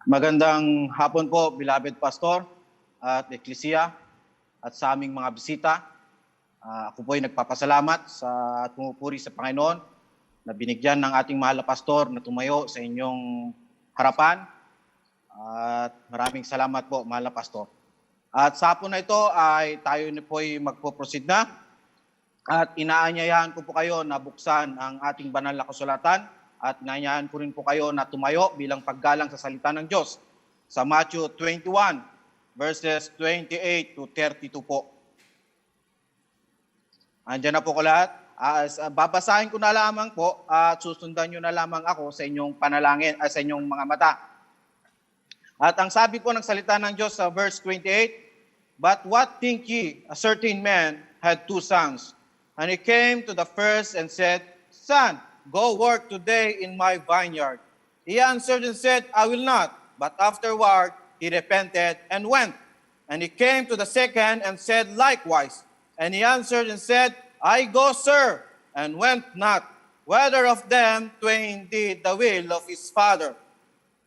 Magandang hapon po, beloved pastor at eklesiya at sa aming mga bisita. Ako po ay nagpapasalamat at pumupuri sa Panginoon na binigyan ng ating mahal na pastor na tumayo sa inyong harapan. At maraming salamat po, mahal na pastor. At sa hapon na ito ay tayo po ay magpo-proceed na at inaanyayahan ko po kayo na buksan ang ating banal na kasulatan. At inaanyayahan ko rin po kayo na tumayo bilang paggalang sa salita ng Diyos sa Matthew 21, verses 28 to 32 po. Andiyan na po ko lahat. Babasahin ko na lamang po at susundan nyo na lamang ako sa inyong panalangin, sa inyong mga mata. At ang sabi po ng salita ng Diyos sa verse 28, "But what think ye? A certain man had 2 sons. And he came to the first and said, Son, go work today in my vineyard. He answered and said, I will not. But afterward he repented and went. And he came to the second and said likewise. And he answered and said, I go, sir, and went not. Whether of them twain did the will of his father?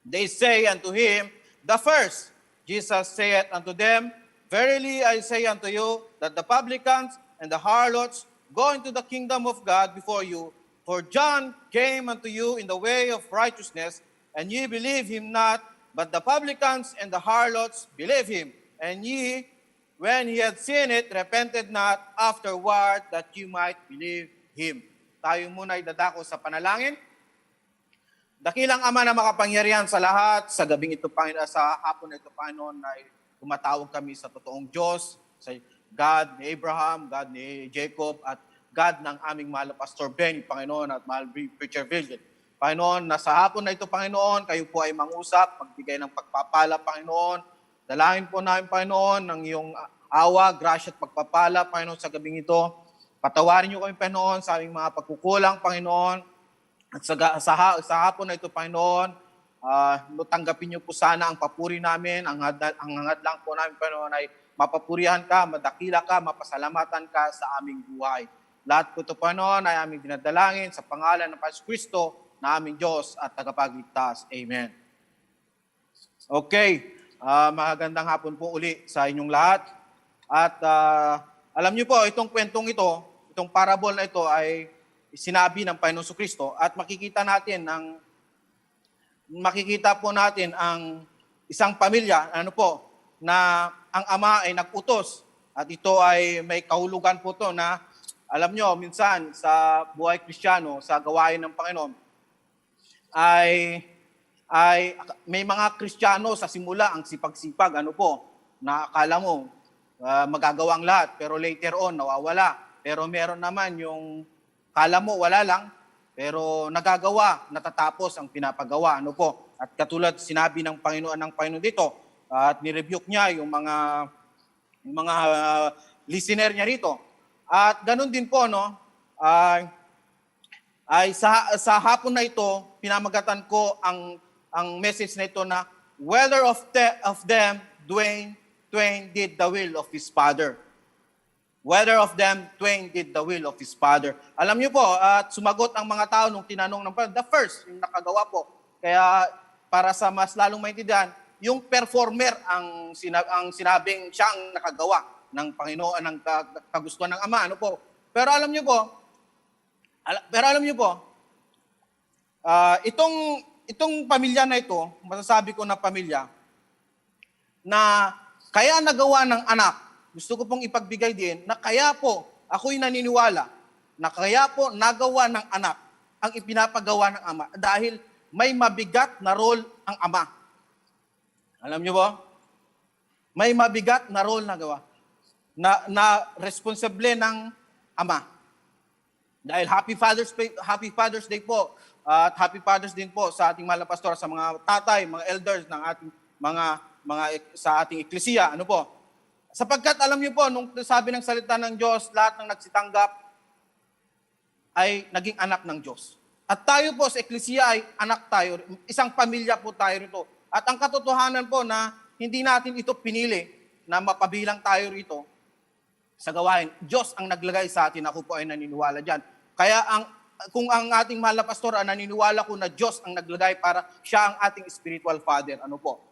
They say unto him, the first. Jesus saith unto them, Verily I say unto you, that the publicans and the harlots go into the kingdom of God before you. For John came unto you in the way of righteousness, and ye believe him not, but the publicans and the harlots believe him. And ye, when he had seen it, repented not afterward that you might believe him." Tayo muna ay dadako sa panalangin. Dakilang Ama na makapangyarihan sa lahat, sa gabing ito, sa hapon na ito, Panginoon, ay tumatawag kami sa totoong Diyos, sa God ni Abraham, God ni Jacob, at God ng aming mahal na Pastor Ben, Panginoon, at mahal Preacher Virgil. Panginoon, nasa hapon na ito, Panginoon, kayo po ay mangusap, magbigay ng pagpapala, Panginoon. Dalangin po namin, Panginoon, ng iyong awa, grasya at pagpapala, Panginoon, sa gabing ito. Patawarin niyo kami, Panginoon, sa aming mga pagkukulang, Panginoon. At sa hapon na ito, Panginoon, tanggapin niyo po sana ang papuri namin. Ang hangad lang po namin, Panginoon, ay mapapurihan ka, madakila ka, mapasalamatan ka sa aming buhay. Lahat po ito, Panginoon, ay aming dinadalangin sa pangalan ng Panginoon Kristo na aming Diyos at tagapagligtas. Amen. Okay, magandang hapon po uli sa inyong lahat. At alam niyo po, itong kwentong ito, itong parable na ito ay sinabi ng Panginoon Kristo at makikita po natin ang isang pamilya, na ang ama ay nag-utos. At ito ay may kahulugan po to na alam nyo, minsan sa buhay Kristiyano, sa gawain ng Panginoon, ay may mga Kristiyano sa simula ang sipag-sipag, na akala mo magagawa ang lahat, pero later on nawawala. Pero meron naman yung akala mo wala lang, pero nagagawa, natatapos ang pinapagawa, At katulad sinabi ng Panginoon dito, at ni-rebuke niya yung mga listener niya rito. At ganun din po, ay sa hapon na ito, pinamagatan ko ang message na ito na whether of them twain did the will of his father. Whether of them twain did the will of his father. Alam niyo po, at sumagot ang mga tao nung tinanong ng Panginoon, the first, yung nakagawa po. Kaya para sa mas lalong maintindihan, yung performer ang sinabing siya ang nakagawa ng Panginoon, ng kagustuhan ng Ama, Pero alam niyo po, itong pamilya na ito, masasabi ko na pamilya, na kaya nagawa ng anak, gusto ko pong ipagbigay din, na kaya po, ako'y naniniwala, na kaya po nagawa ng anak ang ipinapagawa ng Ama dahil may mabigat na role ang Ama. Alam niyo ba? May mabigat na role na gawa. Na responsable ng Ama. Dahil Happy Father's Day po. At Happy Father's din po sa ating mahal na pastor, sa mga tatay, mga elders ng ating mga sa ating eklesiya. Sapagkat alam niyo po, nung sabi ng salita ng Diyos, lahat ng nagsitanggap ay naging anak ng Diyos. At tayo po sa eklesiya ay anak tayo. Isang pamilya po tayo rito. At ang katotohanan po na hindi natin ito pinili na mapabilang tayo rito sa gawain. Diyos ang naglagay sa atin. Ako po ay naniniwala dyan. Kaya kung ang ating mahal na pastor ang naniniwala ko na Diyos ang naglagay para siya ang ating spiritual father. Ano po?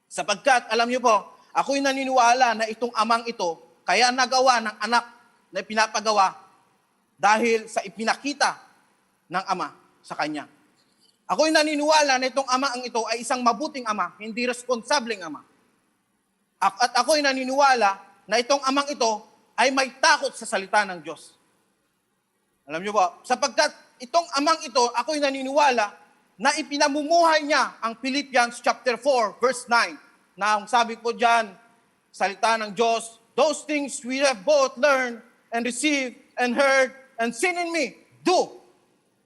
Sapagkat, alam niyo po, ako'y naniniwala na itong amang ito, kaya nagawa ng anak na pinapagawa dahil sa ipinakita ng ama sa kanya. Ako'y naniniwala na itong ama ang ito ay isang mabuting ama, hindi responsableng ama. At ako'y naniniwala na itong amang ito ay may takot sa salita ng Diyos. Alam niyo ba, sapagkat itong amang ito, ako'y naniniwala na ipinamumuhay niya ang Philippians chapter 4, verse 9, na ang sabi ko dyan, salita ng Diyos, those things we have both learned and received and heard and seen in me, do,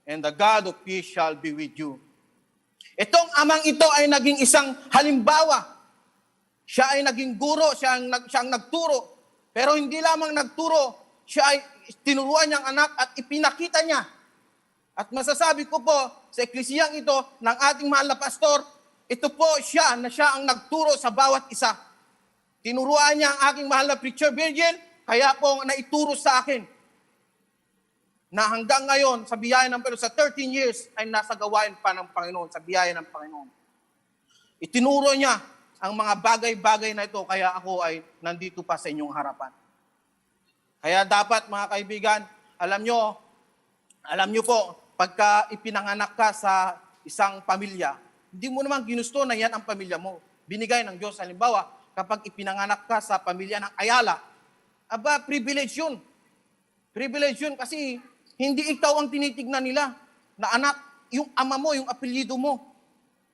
and the God of peace shall be with you. Itong amang ito ay naging isang halimbawa. Siya ay naging guro, siya ang nagturo. Pero hindi lamang nagturo, siya ay tinuruan niyang anak at ipinakita niya. At masasabi ko po sa eklesiyang ito ng ating mahal na pastor, ito po siya ang nagturo sa bawat isa. Tinuruan niya ang aking mahal na preacher Virgil, kaya po naituro sa akin na hanggang ngayon, sa biyaya ng Panginoon, sa 13 years, ay nasa gawain pa ng Panginoon, sa biyaya ng Panginoon. Itinuro niya ang mga bagay-bagay na ito, kaya ako ay nandito pa sa inyong harapan. Kaya dapat, mga kaibigan, alam nyo po, pagka ipinanganak ka sa isang pamilya, hindi mo naman ginusto na yan ang pamilya mo. Binigay ng Diyos. Halimbawa, kapag ipinanganak ka sa pamilya ng Ayala, privilege yun. Privilege yun kasi hindi ikaw ang tinitignan nila na anak, yung ama mo, yung apelyido mo.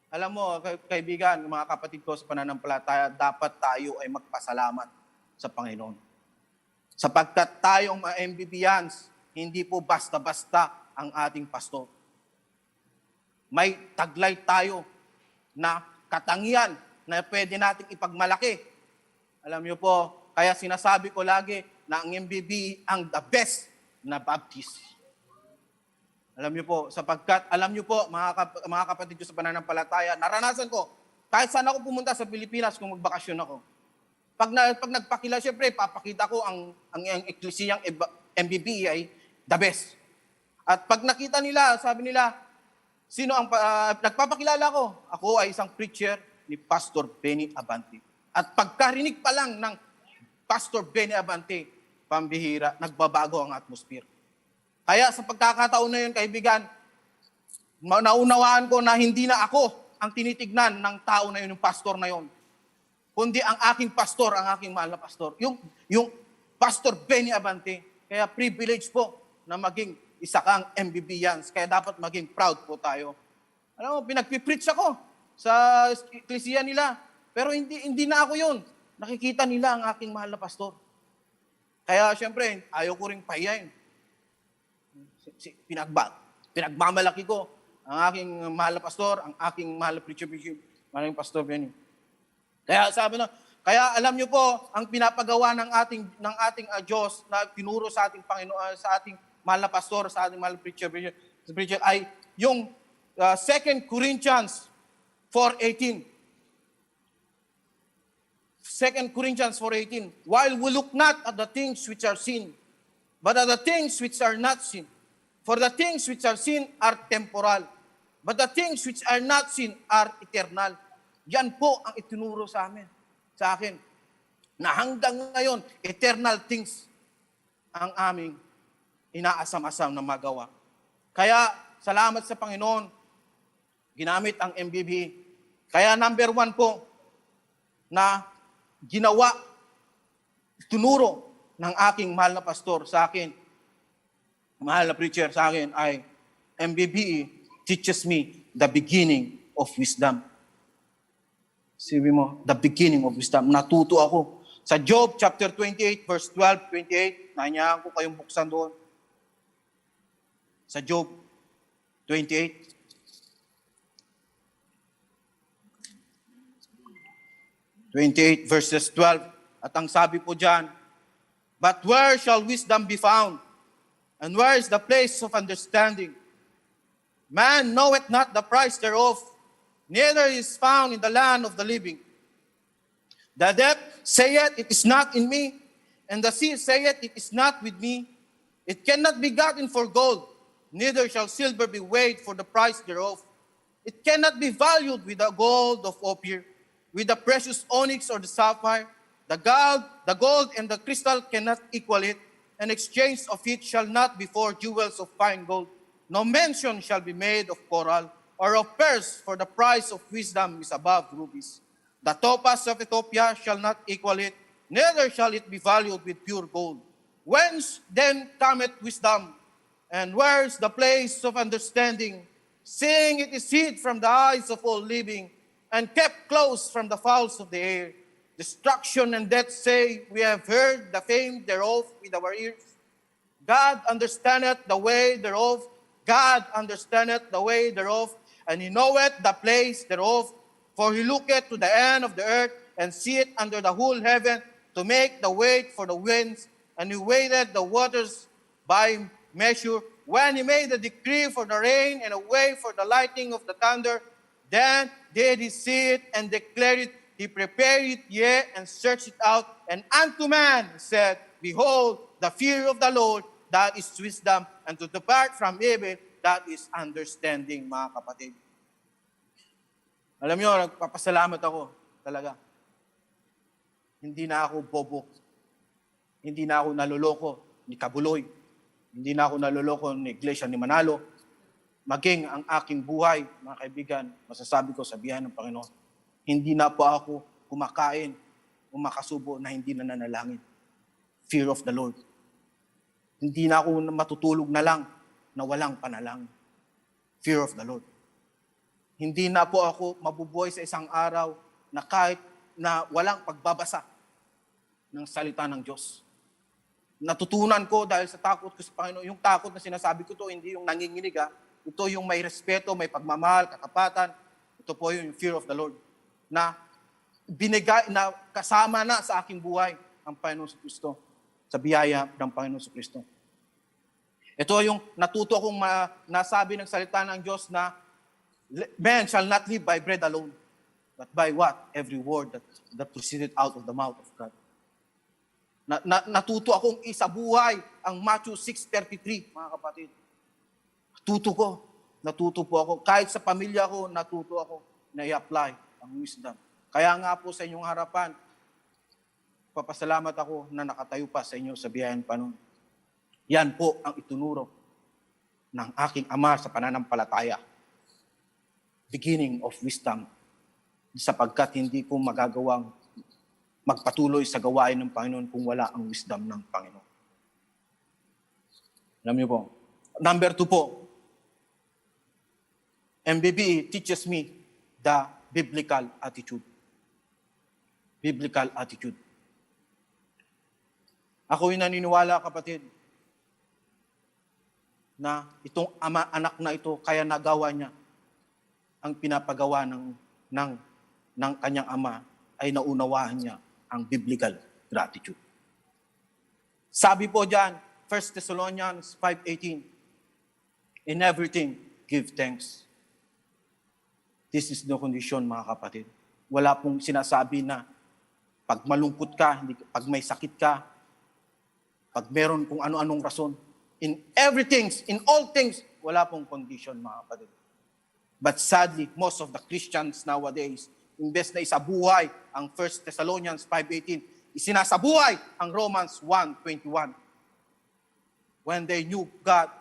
Alam mo, kaibigan, mga kapatid ko sa pananampalataya, dapat tayo ay magpasalamat sa Panginoon. Sapagkat tayong mga MBBians, hindi po basta-basta ang ating pastor. May taglay tayo na katangian na pwede nating ipagmalaki. Alam niyo po, kaya sinasabi ko lagi na ang MBB ang the best na Baptist. Alam niyo po, sapagkat, alam niyo po, mga kapatid ko sa pananampalataya, naranasan ko, kahit saan ako pumunta sa Pilipinas kung magbakasyon ako. Pag nagpakila, syempre, papakita ko ang eklesiyang MBB ay the best. At pag nakita nila, sabi nila, sino ang nagpapakilala ko? Ako ay isang preacher ni Pastor Benny Abante. At pagkarinig pa lang ng Pastor Benny Abante, pambihira, nagbabago ang atmosphere. Kaya sa pagkakataon na yun, kaibigan, naunawaan ko na hindi na ako ang tinitignan ng tao na yun, yung pastor na yun. Kundi ang aking pastor, ang aking mahal na pastor. Yung Pastor Benny Abante. Kaya privilege po na maging isa kang MBBians. Kaya dapat maging proud po tayo. Alam mo, pinagpipreach ako sa eklesiya nila. Pero hindi na ako yun. Nakikita nila ang aking mahal na pastor. Kaya syempre, ayaw ko rin pahiyain. Pinagmamalaki ko ang aking mahal na pastor, ang aking mahal na preacher, maraming Pastor Benny. Kaya sabi na, kaya alam niyo po, ang pinapagawa ng ating Diyos na tinuro sa ating Panginoon, sa ating mahal na pastor, sa ating mahal na preacher ay yung 2 Corinthians 4:18. 2 Corinthians 4:18. While we look not at the things which are seen, but at the things which are not seen. For the things which are seen are temporal, but the things which are not seen are eternal. Yan po ang itinuro sa akin, na hanggang ngayon, eternal things ang aming inaasam-asam na magawa. Kaya, salamat sa Panginoon, ginamit ang MBB. Kaya number 1 po, na ginawa, tunuro ng aking mahal na pastor sa akin, mahal na preacher sa akin ay MBB teaches me the beginning of wisdom. Sabi mo, the beginning of wisdom. Natuto ako. Sa Job chapter 28, verse 12-28, nanyahan ko kayong buksan doon. Sa Job 28. Verses 12. At ang sabi po dyan, but where shall wisdom be found? And where is the place of understanding? Man knoweth not the price thereof, neither is found in the land of the living. The depth saith, it is not in me, and the sea saith, it is not with me. It cannot be gotten for gold, neither shall silver be weighed for the price thereof. It cannot be valued with the gold of Ophir, with the precious onyx or the sapphire. The gold and the crystal cannot equal it. An exchange of it shall not be for jewels of fine gold. No mention shall be made of coral or of pearls, for the price of wisdom is above rubies. The topaz of Ethiopia shall not equal it, neither shall it be valued with pure gold. Whence then cometh wisdom? And where is the place of understanding? Seeing it is hid from the eyes of all living, and kept close from the fowls of the air. Destruction and death say, we have heard the fame thereof with our ears. God understandeth the way thereof, God understandeth the way thereof, and he knoweth the place thereof. For he looketh to the end of the earth, and seeth under the whole heaven, to make the weight for the winds, and he weighed the waters by measure. When he made a decree for the rain, and a way for the lightning of the thunder, then did he see it and declare it. He prepared it, yea, and searched it out. And unto man said, behold, the fear of the Lord, that is wisdom, and to depart from evil, that is understanding, mga kapatid. Alam niyo, nagpapasalamat ako talaga. Hindi na ako bobo. Hindi na ako naloloko ni Kabuloy. Hindi na ako naloloko ni Iglesia ni Manalo. Maging ang aking buhay, mga kaibigan, masasabi ko sa biyaya ng Panginoon, hindi na po ako kumakain o makasubo na hindi na nanalangin. Fear of the Lord. Hindi na ako matutulog na lang na walang panalangin. Fear of the Lord. Hindi na po ako mabubuhay sa isang araw na kahit na walang pagbabasa ng salita ng Diyos. Natutunan ko dahil sa takot ko sa Panginoon. Yung takot na sinasabi ko to, hindi yung nanginginig. Ito yung may respeto, may pagmamahal, katapatan. Ito po yung fear of the Lord. Na binigay, na kasama na sa aking buhay ang Panginoon sa Kristo. Sa biyaya ng Panginoon sa Kristo. Ito yung natuto akong nasabi ng salita ng Diyos na man shall not live by bread alone, but by what? Every word that proceeded out of the mouth of God. Natuto akong isabuhay ang Matthew 6:33, mga kapatid. Natuto po ako. Kahit sa pamilya ko, natuto ako na i-apply ang wisdom. Kaya nga po sa inyong harapan, papasalamat ako na nakatayo pa sa inyo sa biyayan pa noon. Yan po ang itunuro ng aking ama sa pananampalataya. Beginning of wisdom, sapagkat hindi ko magagawang magpatuloy sa gawain ng Panginoon kung wala ang wisdom ng Panginoon. Alam niyo po. Number 2 po, MBBE teaches me the biblical attitude. Biblical attitude. Ako'y naniniwala, kapatid, na itong anak na ito, kaya nagawa niya ang pinapagawa ng kanyang ama, ay naunawahan niya ang biblical gratitude. Sabi po diyan, 1 Thessalonians 5:18, in everything, give thanks. This is the condition, mga kapatid. Wala pong sinasabi na pag malungkot ka, pag may sakit ka, pag meron kung ano-anong rason, in everything, in all things, wala pong condition, mga kapatid. But sadly, most of the Christians nowadays, imbes na isabuhay ang 1 Thessalonians 5:18, isinasabuhay ang Romans 1:21. When they knew God,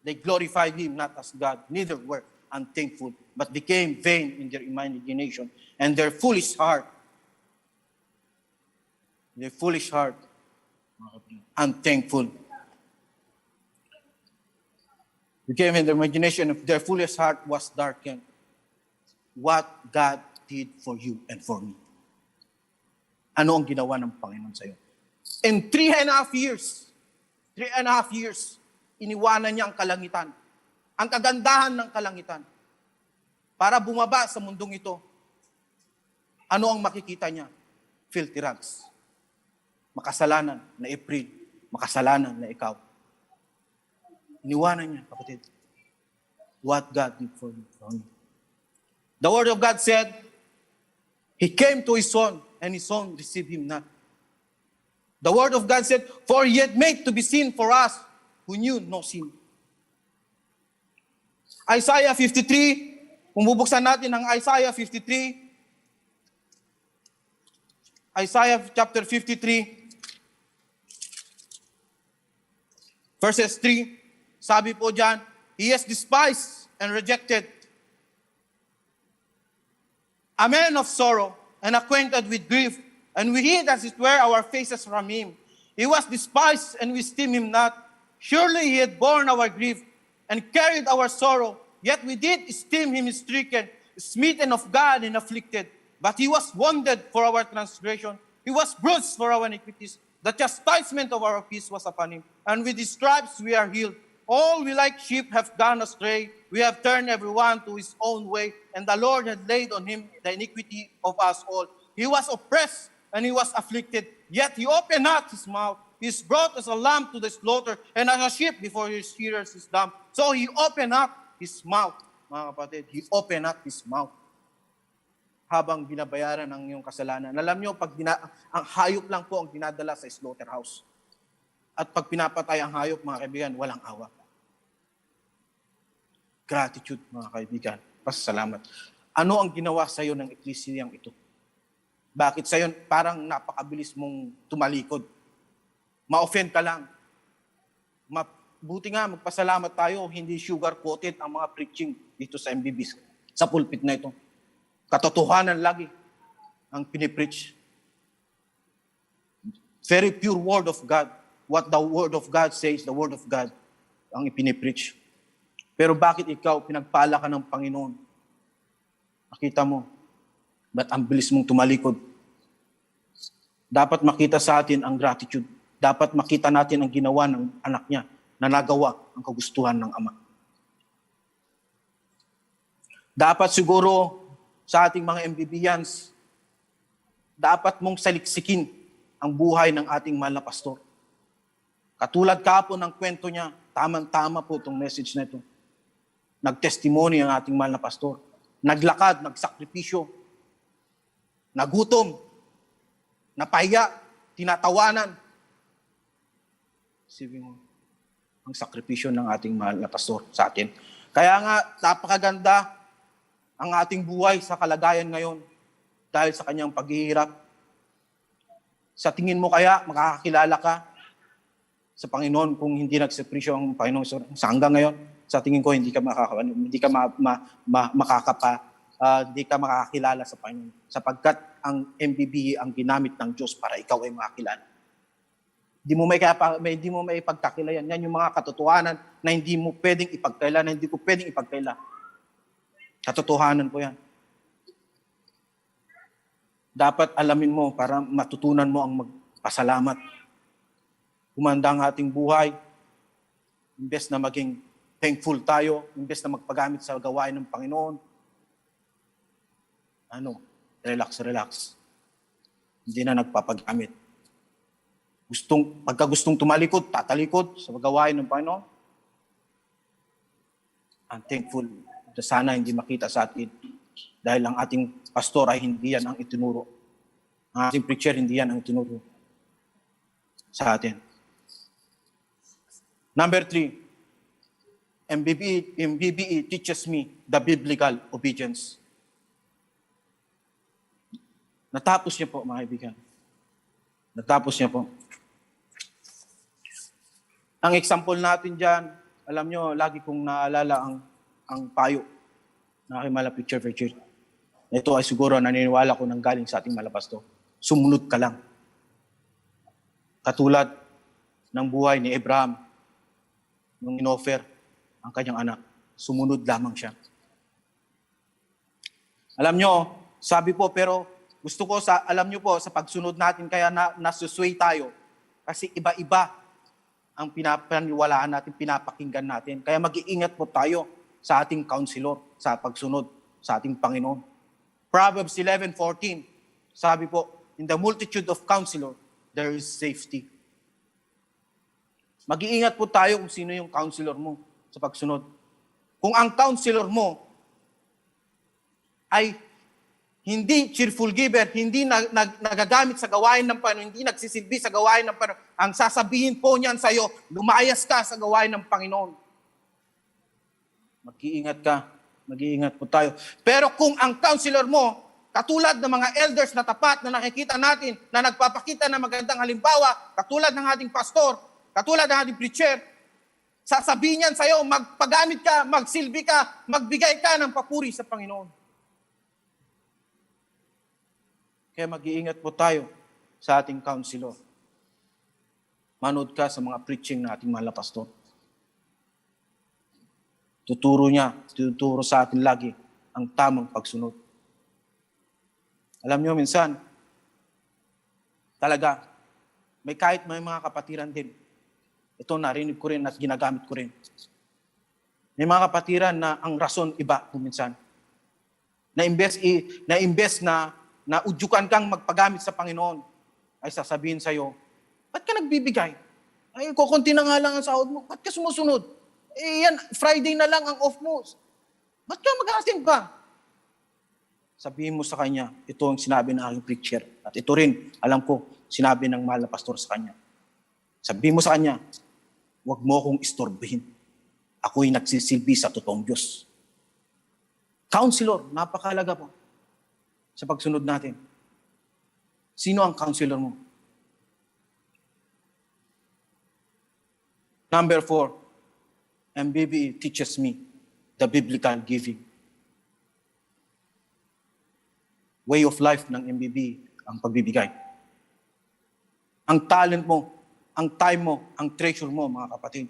they glorified Him not as God, neither were unthankful, but became vain in their imagination, and their foolish heart, unthankful. Became in their imagination, of their foolish heart was darkened. What God did for you and for me. Ano ang ginawa ng Panginoon sa iyo? In 3.5 years, iniwanan niya ang kalangitan. Ang kagandahan ng kalangitan. Para bumaba sa mundong ito, ano ang makikita niya? Filthy rags. Makasalanan na April. Makasalanan na ikaw. Iniwanan niya, kapatid. What God did for you. The Word of God said, He came to His Son, and His Son received Him not. The Word of God said, for He had made to be sin for us who knew no sin, Isaiah 53, kung bubuksan natin ang Isaiah 53, Isaiah chapter 53, verses 3, sabi po dyan, He is despised and rejected, a man of sorrow and acquainted with grief, and we hid as it were our faces from him. He was despised and we esteemed him not. Surely he had borne our grief and carried our sorrow, yet we did esteem him stricken, smitten of God and afflicted. But he was wounded for our transgression, he was bruised for our iniquities. The chastisement of our peace was upon him, and with his stripes we are healed. All we like sheep have gone astray. We have turned everyone to his own way, and the Lord had laid on him the iniquity of us all. He was oppressed and he was afflicted, yet he opened not his mouth. He is brought as a lamb to the slaughter, and as a sheep before his shearers is dumb. So he opened not his mouth, mga kapatid. He opened not his mouth habang binabayaran ang iyong kasalanan. Alam nyo, ang hayop lang po ang dinadala sa slaughterhouse. At pag pinapatay ang hayop, mga kaibigan, walang awa. Gratitude, mga kaibigan. Pasasalamat. Ano ang ginawa sa iyo ng eklesyang ito? Bakit sa iyo parang napakabilis mong tumalikod? Ma-offend ka lang. Buti nga, magpasalamat tayo, hindi sugar-coated ang mga preaching dito sa MBB, sa pulpit na ito. Katotohanan lagi ang pinipreach. Very pure word of God. What the word of God says, the word of God ang ipinipreach. Pero bakit ikaw, pinagpala ka ng Panginoon? Nakita mo, ba't ang bilis mong tumalikod? Dapat makita sa atin ang gratitude. Dapat makita natin ang ginawa ng anak niya na nagawa ang kagustuhan ng Ama. Dapat siguro sa ating mga MBBians, dapat mong saliksikin ang buhay ng ating mahal na pastor. Katulad kapon ng kwento niya, tamang-tama po itong message na ito. Nagtestimony ang ating mahal na pastor. Naglakad, nagsakripisyo, nagutom, napahiya, tinatawanan. Isipin mo, ang sakripisyo ng ating mahal na pastor sa atin. Kaya nga, napakaganda ang ating buhay sa kalagayan ngayon dahil sa kanyang paghihirap. Sa tingin mo kaya, makakakilala ka sa Panginoon kung hindi nagsakripisyo ang Panginoon sa hanggang ngayon? Sa tingin ko, hindi ka makakakilala sa Panginoon. Sapagkat ang MBB ang ginamit ng Diyos para ikaw ay makakilala. Hindi mo may ipagkakilayan. Yan yung mga katotohanan na hindi mo pwedeng ipagkaila, na hindi ko pwedeng ipagkaila. Katotohanan po yan. Dapat alamin mo para matutunan mo ang magpasalamat. Kumanda ang ating buhay. Imbes na maging thankful tayo, imbes na magpagamit sa gawain ng Panginoon. Relax. Hindi na nagpapagamit. Pagka gustong tumalikod, tatalikod sa gawain ng Panginoon. I'm thankful. Sana hindi makita sa atin dahil ang ating pastor ay hindi yan ang itinuro. Ang ating preacher, hindi yan ang itinuro sa atin. Number 3, MBBE teaches me the biblical obedience. Natapos niya po, mga kaibigan. Natapos niya po. Ang example natin dyan, alam nyo, lagi kong naalala ang payo na aking malapit preacher. Ito ay siguro naniniwala ko nang galing sa ating malapasto. Sumunod ka lang. Katulad ng buhay ni Abraham nung inoffer ang kanyang anak. Sumunod lamang siya. Alam nyo, sabi po, pero gusto ko alam nyo po, sa pagsunod natin kaya nasusway tayo. Kasi iba-iba ang pinapaniwalaan natin, pinapakinggan natin. Kaya mag-iingat po tayo sa ating counselor, sa pagsunod sa ating Panginoon. Proverbs 11:14, sabi po, in the multitude of counselor, there is safety. Mag-iingat po tayo kung sino yung counselor mo sa pagsunod. Kung ang counselor mo ay hindi cheerful giver, hindi nagagamit sa gawain ng Panginoon, hindi nagsisilbi sa gawain ng Panginoon, ang sasabihin po niyan sa iyo, lumayas ka sa gawain ng Panginoon. Mag-iingat ka. Mag-iingat po tayo. Pero kung ang counselor mo, katulad ng mga elders na tapat na nakikita natin, na nagpapakita ng magandang halimbawa, katulad ng ating pastor, katulad ng ating preacher, sasabihin niyan sa'yo, magpagamit ka, magsilbi ka, magbigay ka ng papuri sa Panginoon. Kaya mag-iingat po tayo sa ating counselor. Manood ka sa mga preaching na ating mahal na pastor. Tuturo sa atin lagi ang tamang pagsunod. Alam nyo, minsan, talaga, kahit may mga kapatiran din. Ito, narinig ko rin at ginagamit ko rin. May mga kapatiran na ang rason iba minsan. Na-imbes na udyukan kang magpagamit sa Panginoon, ay sasabihin sa'yo, ba't ka nagbibigay? Ay, kukunti na nga lang ang sahod mo. Ba't ka sumusunod? Eh, yan, Friday na lang ang off mo. Ba't ka mag-aasin pa? Sabihin mo sa kanya, ito ang sinabi ng aking preacher. At ito rin, alam ko, sinabi ng mahal na pastor sa kanya. Sabihin mo sa kanya, huwag mo akong istorbihin. Ako'y nagsisilbi sa totoong Diyos. Counselor, napakalaga po sa pagsunod natin. Sino ang counselor mo? Number 4, MBBE teaches me the biblical giving. Way of life ng MBBE ang pagbibigay. Ang talent mo, ang time mo, ang treasure mo, mga kapatid.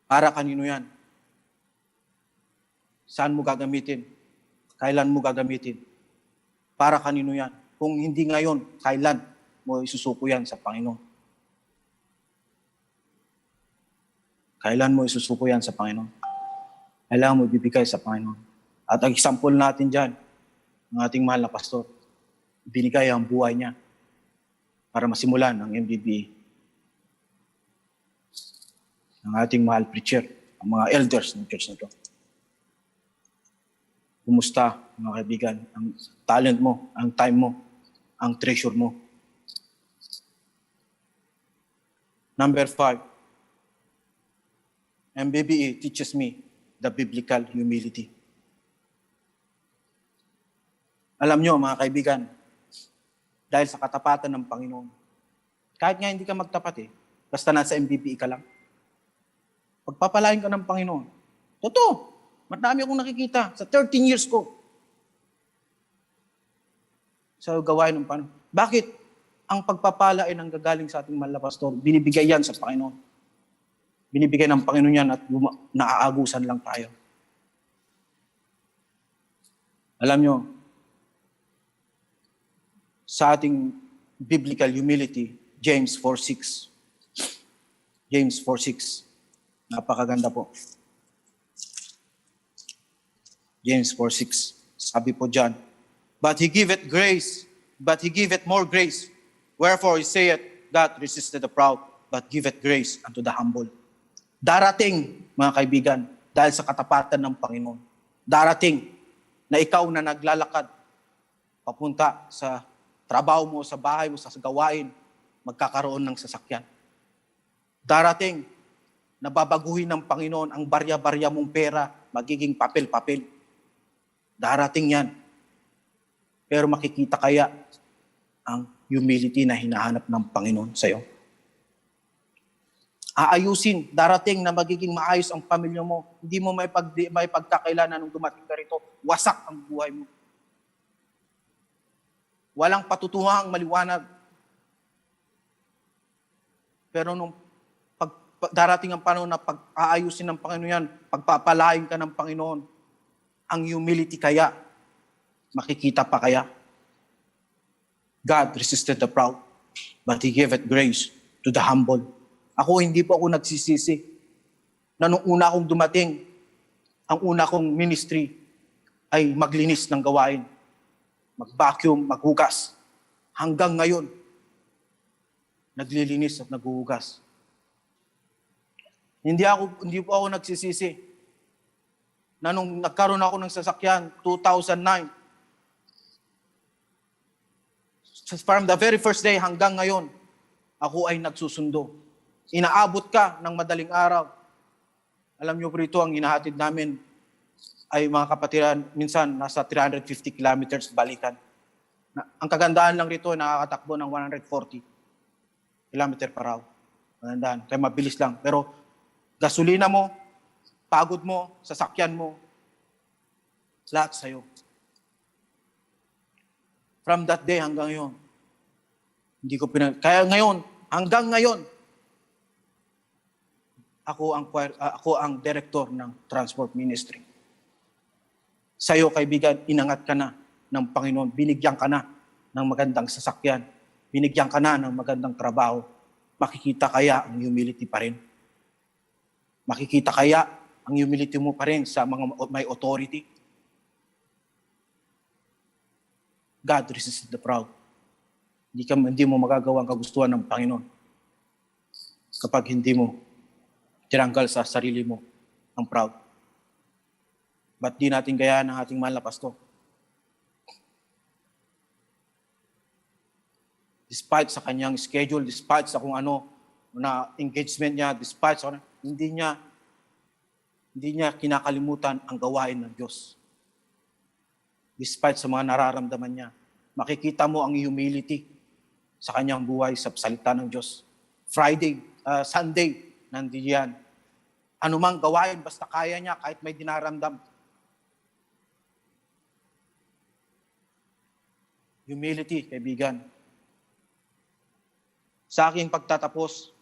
Para kanino yan? Saan mo gagamitin? Kailan mo gagamitin? Para kanino yan? Kung hindi ngayon, kailan mo isusuko yan sa Panginoon? Kailan mo isusuko yan sa Panginoon? Kailangan mo ibibigay sa Panginoon. At ang example natin dyan, ng ating mahal na pastor, binigay ang buhay niya para masimulan ang MBBE. Ang ating mahal preacher, ang mga elders ng church na ito. Kumusta, mga kaibigan, ang talent mo, ang time mo, ang treasure mo. Number 5, MBBE teaches me the biblical humility. Alam nyo, mga kaibigan, dahil sa katapatan ng Panginoon, kahit nga hindi ka magtapat basta nasa MBBE ka lang, pagpapalain ka ng Panginoon. Totoo, marami akong nakikita sa 13 years ko sa gawain ng Panginoon. Bakit? Ang pagpapala ay nanggagaling sa ating mahal na pastor. Binibigay yan sa Panginoon. Binibigay ng Panginoon yan at naaagusan lang tayo. Alam nyo, sa ating biblical humility, James 4:6. James 4:6. Napakaganda po. James 4:6. Sabi po dyan, but he giveth grace, but he giveth more grace. Wherefore he saith, God resisted the proud, but giveth grace unto the humble. Darating, mga kaibigan, dahil sa katapatan ng Panginoon. Darating na ikaw na naglalakad papunta sa trabaho mo, sa bahay mo, sa gawain, magkakaroon ng sasakyan. Darating, nababaguhin ng Panginoon ang barya-barya mong pera, magiging papel-papel. Darating yan. Pero makikita kaya ang humility na hinahanap ng Panginoon sa iyo? Aayusin, darating na magiging maayos ang pamilya mo. Hindi mo may pagkakailanan nung dumating ka rito. Wasak ang buhay mo. Walang patutuhang maliwanag. Pero nung darating ang panahon na pag-aayusin ng Panginoon yan, pagpapalain ka ng Panginoon, ang humility kaya, makikita pa kaya? God resisted the proud, but He gave it grace to the humble. Ako, hindi po ako nagsisisi na nung una akong dumating, ang una kong ministry ay maglinis ng gawain, mag-vacuum, maghugas. Hanggang ngayon, naglilinis at naghuhugas. Hindi po ako nagsisisi na nung nagkaroon ako ng sasakyan, 2009, from the very first day hanggang ngayon, ako ay nagsusundo. Inaabot ka ng madaling araw, Alam niyo po rito, ang hinahatid namin ay mga kapatiran, minsan nasa 350 kilometers balikan. Ang kagandahan lang rito, nakakatakbo ng 140 kilometer per hour. Kagandahan, kaya mabilis lang. Pero gasolina mo, pagod mo, sasakyan mo, lahat sa'yo. From that day hanggang ngayon, hindi ko kaya ngayon, hanggang ngayon, ako ang director ng transport ministry. Sa'yo, kaibigan, inangat ka na ng Panginoon. Binigyan ka na ng magandang sasakyan. Binigyan ka na ng magandang trabaho. Makikita kaya ang humility pa rin? Makikita kaya ang humility mo pa rin sa mga may authority? God resists the proud. Hindi mo magagawa ang kagustuhan ng Panginoon kapag hindi mo tinanggal sa sarili mo ang proud. Ba't di natin gayaan ang ating mahal na pastor? Despite sa kanyang schedule, despite sa kung ano na engagement niya, despite sa hindi niya kinakalimutan ang gawain ng Diyos. Despite sa mga nararamdaman niya, makikita mo ang humility sa kanyang buhay sa salita ng Diyos. Sunday, nandiyan. Anumang gawain, basta kaya niya kahit may dinaramdam. Humility, kaibigan. Sa aking pagtatapos,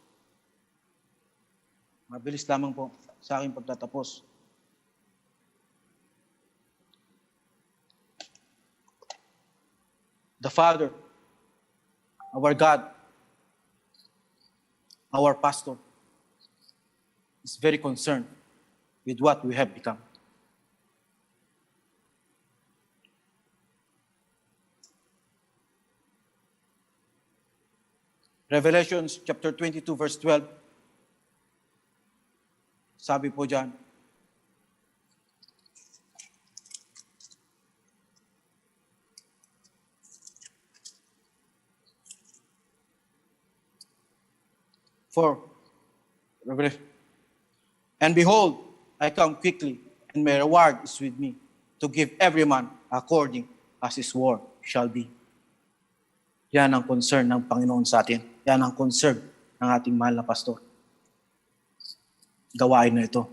mabilis lamang po, sa aking pagtatapos, the Father, our God, our pastor, is very concerned with what we have become. Revelation chapter 22 verse 12, sabi po dyan, and behold, I come quickly, and my reward is with me, to give every man according as his work shall be. Yan ang concern ng Panginoon sa atin. Yan ang concern ng ating mahal na pastor. Gawain na ito.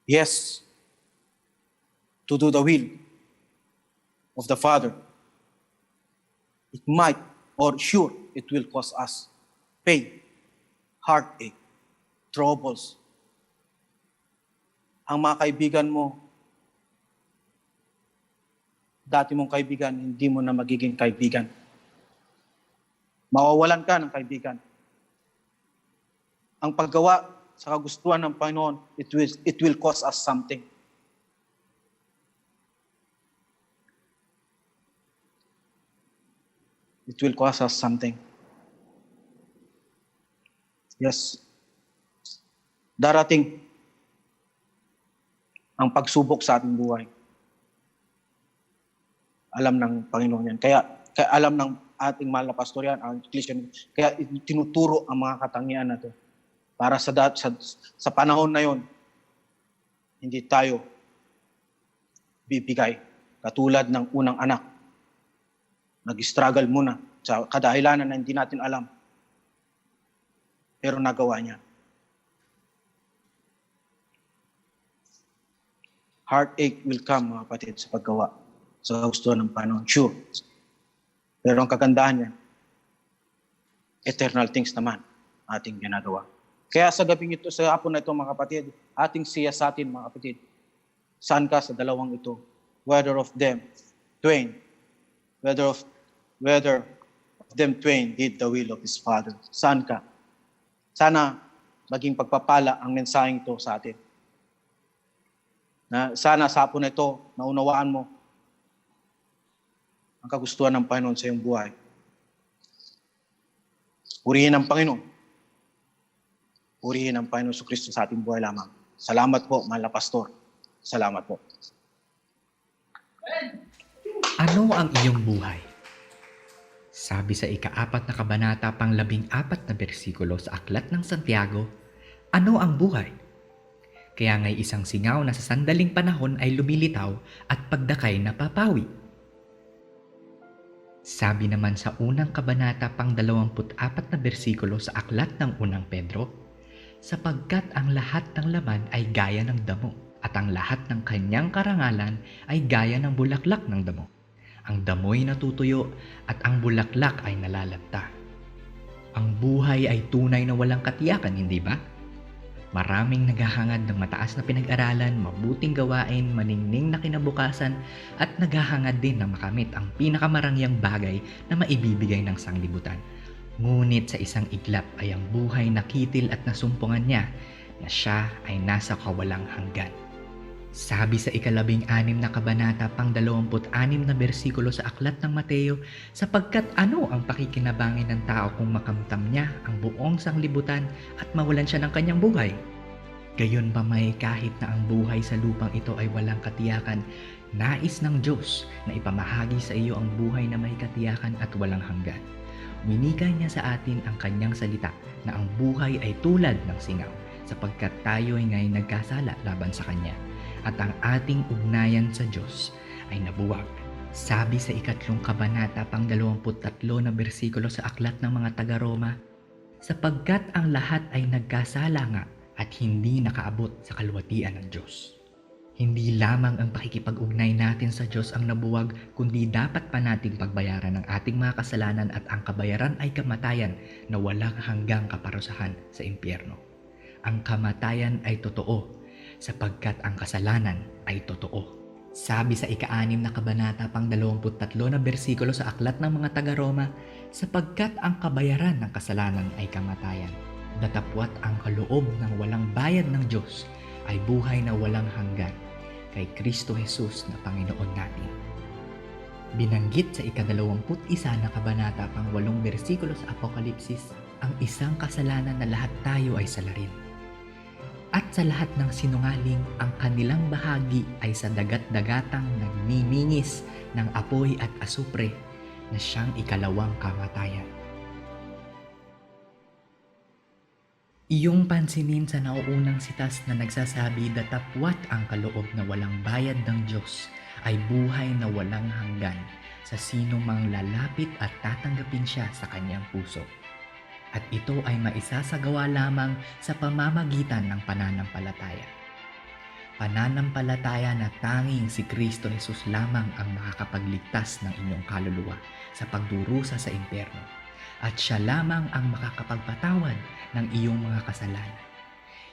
Yes, to do the will of the Father. It might, or sure, it will cause us pain, heartache, troubles. Ang mga kaibigan mo, dati mong kaibigan, hindi mo na magiging kaibigan. Mawawalan ka ng kaibigan. Ang paggawa sa kagustuhan ng Panginoon, it will cost us something. It will cost us something. Yes. Darating ang pagsubok sa ating buhay. Alam ng Panginoon yan. Kaya alam ng ating mahal na pastor yan, ang Christian, kaya tinuturo ang mga katangian na ito. Para sa panahon na yon, hindi tayo bibigay. Katulad ng unang anak. Nag-struggle muna sa kadahilanan na hindi natin alam. Pero nagawa niya. Heartache will come, mga kapatid, sa paggawa sa kagustuhan ng Panginoon. Sure. Pero ang kagandahan niya, eternal things naman ating ginagawa. Kaya sa gabing ito, sa hapon na ito, mga kapatid, ating siyasatin, mga kapatid, saan ka sa dalawang ito? Whether of them twain did the will of his Father. Saan ka? Sana maging pagpapala ang mensaheng ito sa atin. Sana sa hapon na ito, naunawaan mo ang kagustuhan ng Panginoon sa iyong buhay. Purihin ang Panginoon. Purihin ang Panginoon sa Kristo sa ating buhay lamang. Salamat po, mahal na pastor. Salamat po. Ano ang iyong buhay? Sabi sa ika-4 na kabanata pang 14 na bersikulo sa Aklat ng Santiago, ano ang buhay? Kaya nga'y isang singaw na sa sandaling panahon ay lumilitaw at pagdakay napapawi. Sabi naman sa unang kabanata pang 24 na bersikulo sa Aklat ng unang Pedro, sapagkat ang lahat ng laman ay gaya ng damo, at ang lahat ng kanyang karangalan ay gaya ng bulaklak ng damo. Ang damo'y natutuyo at ang bulaklak ay nalalanta. Ang buhay ay tunay na walang katiyakan, hindi ba? Maraming naghahangad ng mataas na pinag-aralan, mabuting gawain, maningning na kinabukasan, at naghahangad din na makamit ang pinakamarangyang bagay na maibibigay ng sanglibutan. Ngunit sa isang iglap ay ang buhay nakitil at nasumpungan niya na siya ay nasa kawalang hanggan. Sabi sa ika-16 na kabanata pang 26 na bersikulo sa Aklat ng Mateo, sapagkat ano ang pakikinabangin ng tao kung makamtam niya ang buong sanglibutan at mawalan siya ng kanyang buhay? Gayon pa may kahit na ang buhay sa lupang ito ay walang katiyakan, nais ng Diyos na ipamahagi sa iyo ang buhay na may katiyakan at walang hanggan. Winika niya sa atin ang kanyang salita na ang buhay ay tulad ng singaw, sapagkat tayo ay ngayon nagkasala laban sa Kanya, at ang ating ugnayan sa Diyos ay nabuwag. Sabi sa ika-3 kabanata pang 23 na bersikulo sa Aklat ng mga taga-Roma, sapagkat ang lahat ay nagkasala nga at hindi nakaabot sa kaluwatian ng Diyos. Hindi lamang ang pakikipag-ugnay natin sa Diyos ang nabuwag, kundi dapat pa nating pagbayaran ng ating mga kasalanan, at ang kabayaran ay kamatayan na walang hanggang kaparusahan sa impyerno. Ang kamatayan ay totoo, sapagkat ang kasalanan ay totoo. Sabi sa ika-6 na kabanata pang 23 na bersikulo sa Aklat ng mga taga-Roma, sapagkat ang kabayaran ng kasalanan ay kamatayan, datapwat ang kaloob ng walang bayad ng Diyos ay buhay na walang hanggan kay Kristo Jesus na Panginoon natin. Binanggit sa ika-21 na kabanata pang 8 bersikulo sa Apokalipsis ang isang kasalanan na lahat tayo ay salarin. At sa lahat ng sinungaling, ang kanilang bahagi ay sa dagat-dagatang nagniningis ng apoy at asupre na siyang ikalawang kamatayan. Iyong pansinin sa nauunang sitas na nagsasabi datapwat ang kaloob na walang bayad ng Diyos ay buhay na walang hanggan sa sino mang lalapit at tatanggapin siya sa kanyang puso. At ito ay maisasagawa lamang sa pamamagitan ng pananampalataya. Pananampalataya na tanging si Kristo Jesus lamang ang makakapagligtas ng inyong kaluluwa sa pagdurusa sa impyerno, at siya lamang ang makakapagpatawad ng iyong mga kasalanan.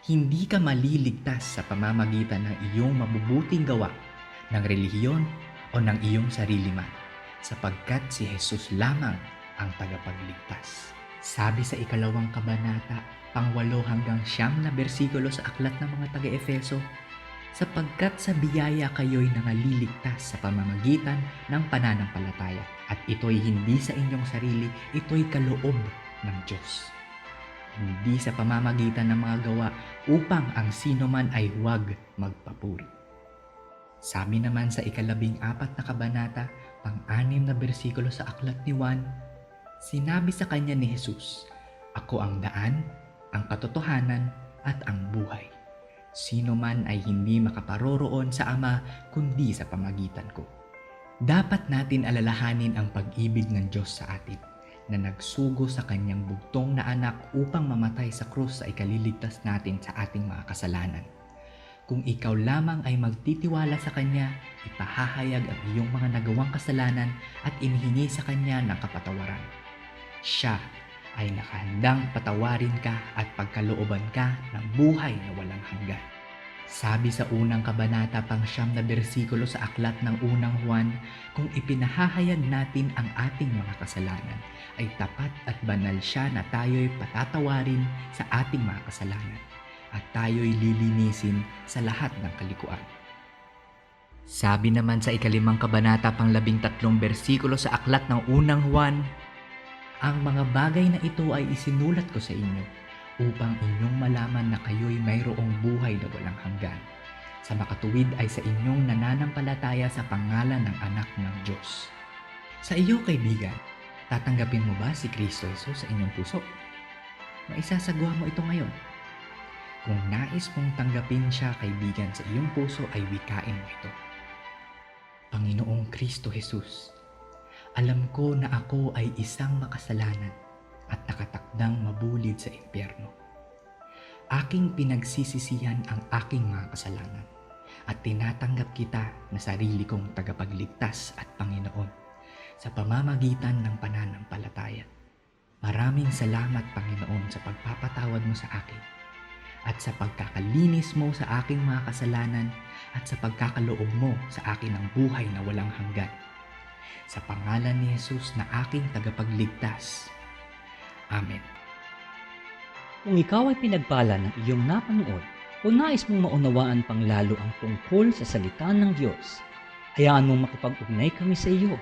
Hindi ka maliligtas sa pamamagitan ng iyong mabubuting gawa, ng relihiyon o ng iyong sarili man, sapagkat si Jesus lamang ang tagapagligtas. Sabi sa ika-2 kabanata, pang 8 hanggang 9 na bersikulo sa Aklat ng mga taga-Efeso, sapagkat sa biyaya kayo'y nangaliligtas sa pamamagitan ng pananampalataya, at ito'y hindi sa inyong sarili, ito'y kaloob ng Diyos. Hindi sa pamamagitan ng mga gawa upang ang sino man ay huwag magpapuri. Sabi naman sa ika-14 na kabanata, pang 6 na bersikulo sa Aklat ni Juan, sinabi sa kanya ni Jesus, "Ako ang daan, ang katotohanan, at ang buhay. Sino man ay hindi makaparoroon sa Ama kundi sa pamagitan ko." Dapat natin alalahanin ang pag-ibig ng Diyos sa atin na nagsugo sa kanyang bugtong na anak upang mamatay sa krus sa ikaliligtas natin sa ating mga kasalanan. Kung ikaw lamang ay magtitiwala sa Kanya, ipahahayag ang iyong mga nagawang kasalanan at inihingi sa Kanya ng kapatawaran. Siya ay nakahandang patawarin ka at pagkalooban ka ng buhay na walang hanggan. Sabi sa unang kabanata pang 9 na bersikulo sa Aklat ng unang Juan, kung ipinahahayag natin ang ating mga kasalanan, ay tapat at banal siya na tayo'y patatawarin sa ating mga kasalanan, at tayo'y lilinisin sa lahat ng kalikuan. Sabi naman sa ika-5 kabanata pang 13 bersikulo sa Aklat ng unang Juan, ang mga bagay na ito ay isinulat ko sa inyo upang inyong malaman na kayo'y mayroong buhay na walang hanggan. Sa makatuwid ay sa inyong nananampalataya sa pangalan ng Anak ng Diyos. Sa iyo, kaibigan, Tatanggapin mo ba si Kristo Jesus sa inyong puso? Maisasagawa mo ito ngayon. Kung nais mong tanggapin siya kaibigan sa iyong puso ay wikain mo ito. Panginoong Kristo Jesus, alam ko na ako ay isang makasalanan at nakatakdang mabulid sa impyerno. Aking pinagsisisihan ang aking mga kasalanan at tinatanggap kita na sarili kong tagapagligtas at Panginoon sa pamamagitan ng pananampalataya. Maraming salamat, Panginoon, sa pagpapatawad mo sa akin at sa pagkakalinis mo sa aking mga kasalanan at sa pagkakaloob mo sa akin ng buhay na walang hanggan. Sa pangalan ni Jesus na aking tagapagligtas. Amen. Kung ikaw ay pinagpala ng iyong napanood o nais mong maunawaan pang lalo ang tungkol sa salita ng Diyos, hayaan mong makipag-ugnay kami sa iyo.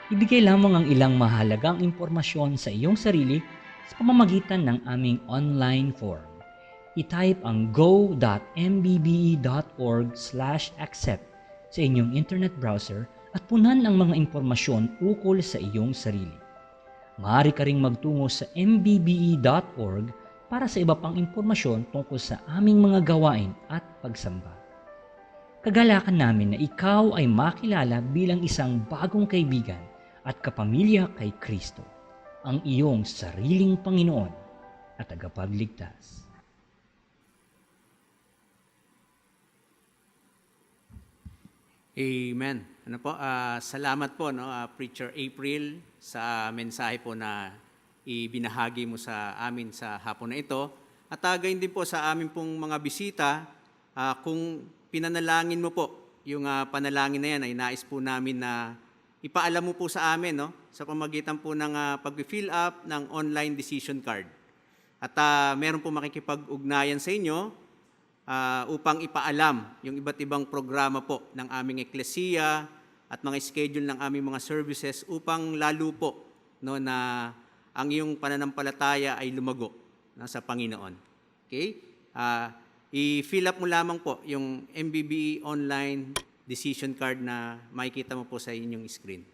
Ibigay lamang ang ilang mahalagang impormasyon sa iyong sarili sa pamamagitan ng aming online form. I-type ang go.mbbe.org/accept sa inyong internet browser at punan ang mga impormasyon ukol sa iyong sarili. Maaari ka ring magtungo sa mbbe.org para sa iba pang impormasyon tungkol sa aming mga gawain at pagsamba. Kagalakan namin na ikaw ay makilala bilang isang bagong kaibigan at kapamilya kay Kristo, ang iyong sariling Panginoon at tagapagligtas. Amen. Salamat po, Preacher April, sa mensahe po na ibinahagi mo sa amin sa hapon na ito. At gayon din po sa amin pong mga bisita, kung pinanalangin mo po yung panalangin na yan, ay nais po namin na ipaalam mo po sa amin, sa pamagitan po ng pag-fill up ng online decision card. At meron po makikipag-ugnayan sa inyo upang ipaalam yung iba't ibang programa po ng aming eklesiya at mga schedule ng aming mga services upang lalo po na ang iyong pananampalataya ay lumago sa Panginoon. Okay? I-fill up mo lamang po yung MBBE online decision card na makikita mo po sa inyong screen.